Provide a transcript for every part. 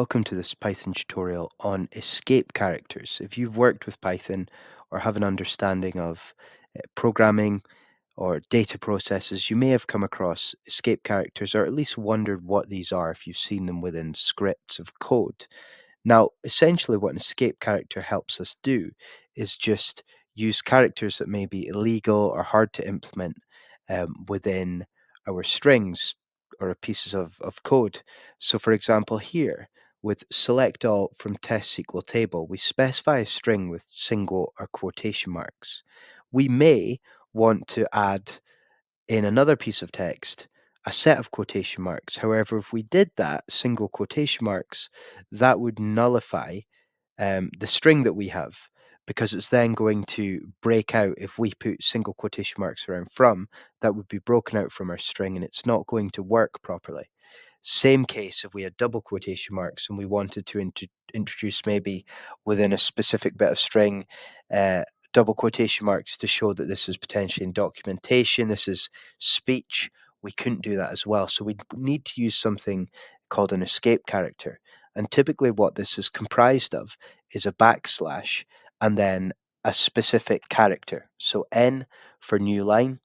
Welcome to this Python tutorial on escape characters. If you've worked with Python or have an understanding of programming or data processes, you may have come across escape characters or at least wondered what these are if you've seen them within scripts of code. Now, essentially, what an escape character helps us do is just use characters that may be illegal or hard to implement within our strings or pieces of code. So, for example, here with select all from test SQL table, we specify a string with single or quotation marks. We may want to add in another piece of text a set of quotation marks. However, if we did that single quotation marks, that would nullify the string that we have because it's then going to break out if we put single quotation marks around from, that would be broken out from our string and it's not going to work properly. Same case if we had double quotation marks and we wanted to introduce maybe within a specific bit of string uh, double quotation marks to show that this is potentially in documentation, this is speech. We couldn't do that as well. So we need to use something called an escape character. And typically, what this is comprised of is a backslash and then a specific character. So N for new line,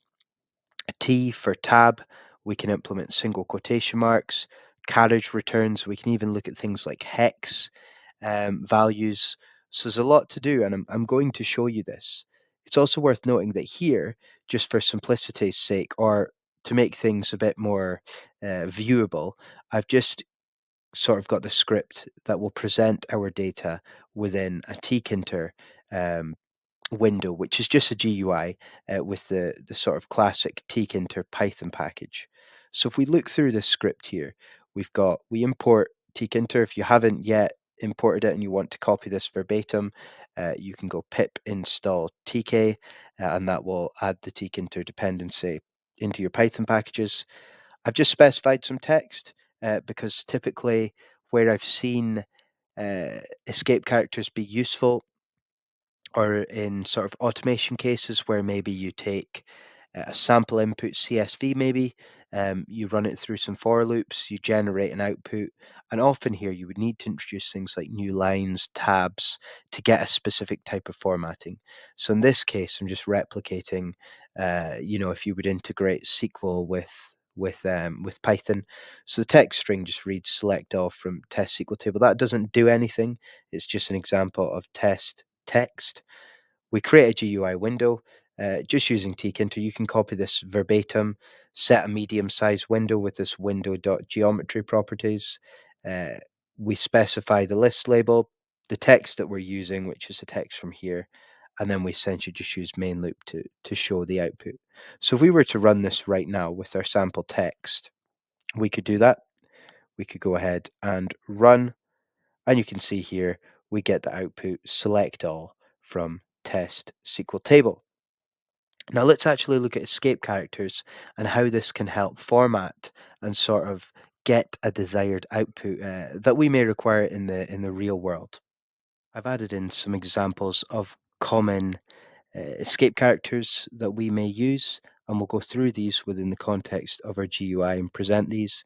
a T for tab, we can implement single quotation marks, carriage returns, we can even look at things like hex values. So there's a lot to do, and I'm going to show you this. It's also worth noting that here, just for simplicity's sake, or to make things a bit more viewable, I've just sort of got the script that will present our data within a Tkinter um, window, which is just a GUI with the sort of classic Tkinter Python package. So if we look through this script here, we import Tkinter. If you haven't yet imported it and you want to copy this verbatim, you can go pip install tk, and that will add the Tkinter dependency into your Python packages. I've just specified some text because typically where I've seen escape characters be useful or in sort of automation cases where maybe you take a sample input CSV, maybe you run it through some for loops, you generate an output, and often here you would need to introduce things like new lines, tabs to get a specific type of formatting. So in this case, I'm just replicating, if you would integrate SQL with Python. So the text string just reads select all from test SQL table. That doesn't do anything. It's just an example of test text. We create a GUI window just using Tkinter. You can copy this verbatim, set a medium sized window with this window.geometry properties. Uh, we specify the list label, the text that we're using, which is the text from here, and then we essentially just use main loop to show the output. So if we were to run this right now with our sample text, we could do that. We could go ahead and run, and you can see here we get the output select all from test SQL table. Now let's actually look at escape characters and how this can help format and sort of get a desired output that we may require in the real world. I've added in some examples of common escape characters that we may use, and we'll go through these within the context of our GUI and present these.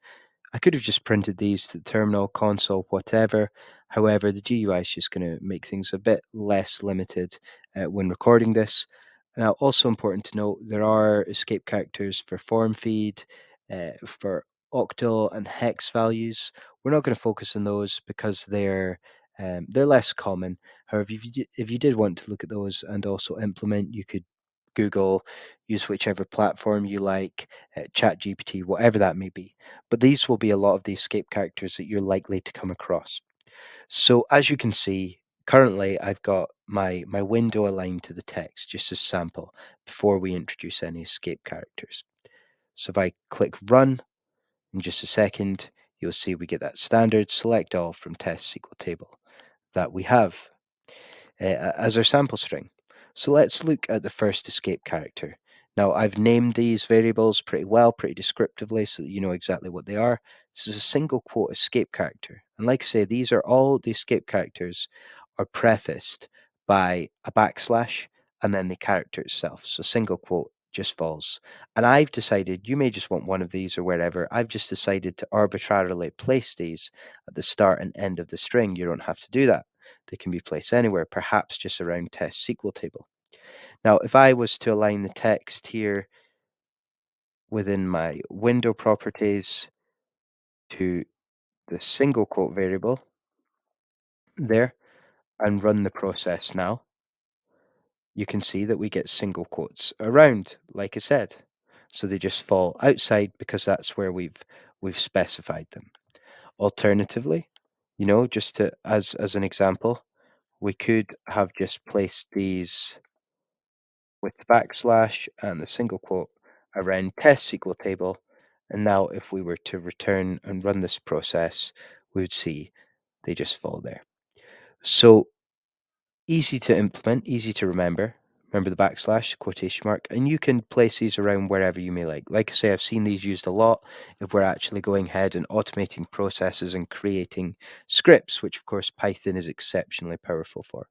I could have just printed these to the terminal, console, whatever. However, the GUI is just going to make things a bit less limited when recording this. Now, also important to note, there are escape characters for form feed, for octal and hex values. We're not going to focus on those because they're less common. However, if you did want to look at those and also implement, you could Google, use whichever platform you like, ChatGPT, whatever that may be. But these will be a lot of the escape characters that you're likely to come across. So as you can see, currently I've got my window aligned to the text, just as sample, before we introduce any escape characters. So if I click run in just a second, you'll see we get that standard select all from test SQL table that we have as our sample string. So let's look at the first escape character. Now I've named these variables pretty well, pretty descriptively, so that you know exactly what they are. This is a single quote escape character. And like I say, these are all the escape characters are prefaced by a backslash and then the character itself. So single quote just falls. And I've decided, you may just want one of these or wherever, I've just decided to arbitrarily place these at the start and end of the string. You don't have to do that. They can be placed anywhere, perhaps just around test SQL table. Now, if I was to align the text here within my window properties to the single quote variable there and run the process now, you can see that we get single quotes around, like I said. So they just fall outside because that's where we've specified them. Alternatively, just to as an example, we could have just placed these with the backslash and the single quote around test SQL table. And now if we were to return and run this process, we would see they just fall there. So easy to implement, easy to remember. Remember the backslash, quotation mark, and you can place these around wherever you may like. Like I say, I've seen these used a lot if we're actually going ahead and automating processes and creating scripts, which of course Python is exceptionally powerful for.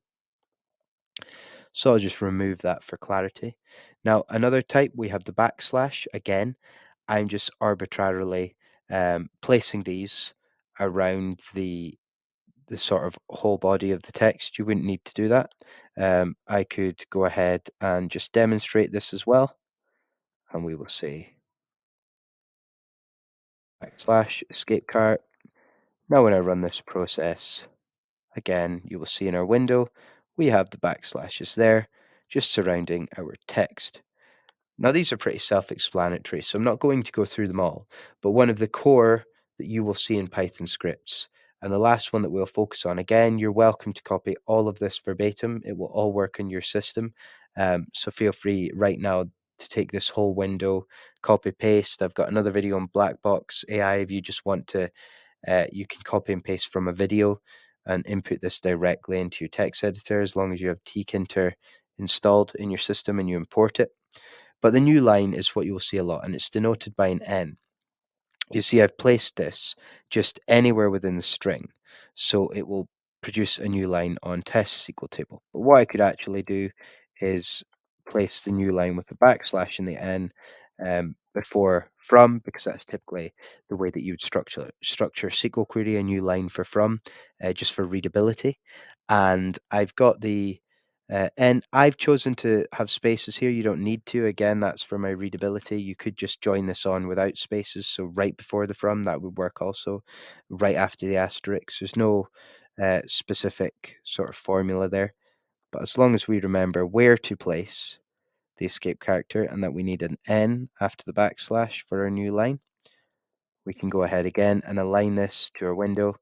So I'll just remove that for clarity. Now, another type, we have the backslash. Again, I'm just arbitrarily placing these around the sort of whole body of the text. You wouldn't need to do that. I could go ahead and just demonstrate this as well. And we will say backslash escape cart. Now when I run this process, again, you will see in our window, we have the backslashes there, just surrounding our text. Now, these are pretty self-explanatory, so I'm not going to go through them all, but one of the core that you will see in Python scripts, and the last one that we'll focus on, again, you're welcome to copy all of this verbatim. It will all work in your system. So feel free right now to take this whole window, copy paste. I've got another video on black box AI. If you just want to, you can copy and paste from a video and input this directly into your text editor as long as you have Tkinter installed in your system and you import it. But the new line is what you will see a lot, and it's denoted by an N. You see, I've placed this just anywhere within the string, so it will produce a new line on test SQL table. But what I could actually do is place the new line with a backslash in the N before from, because that's typically the way that you would structure SQL query, a new line for from, just for readability. And I've got the and I've chosen to have spaces here. You don't need to. Again, that's for my readability. You could just join this on without spaces. So right before the from, that would work also. Right after the asterisk. There's no specific sort of formula there. But as long as we remember where to place the escape character and that we need an N after the backslash for our new line, we can go ahead again and align this to our window,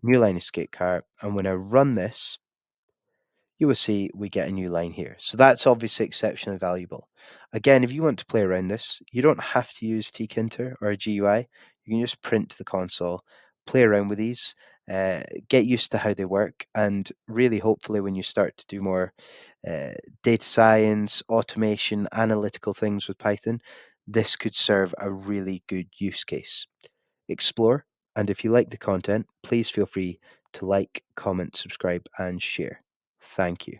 new line escape char. And when I run this, you will see we get a new line here. So that's obviously exceptionally valuable. Again, if you want to play around this, you don't have to use Tkinter or a GUI. You can just print to the console, play around with these, get used to how they work, and really hopefully when you start to do more data science, automation, analytical things with Python, this could serve a really good use case. Explore, and if you like the content, please feel free to like, comment, subscribe, and share. Thank you.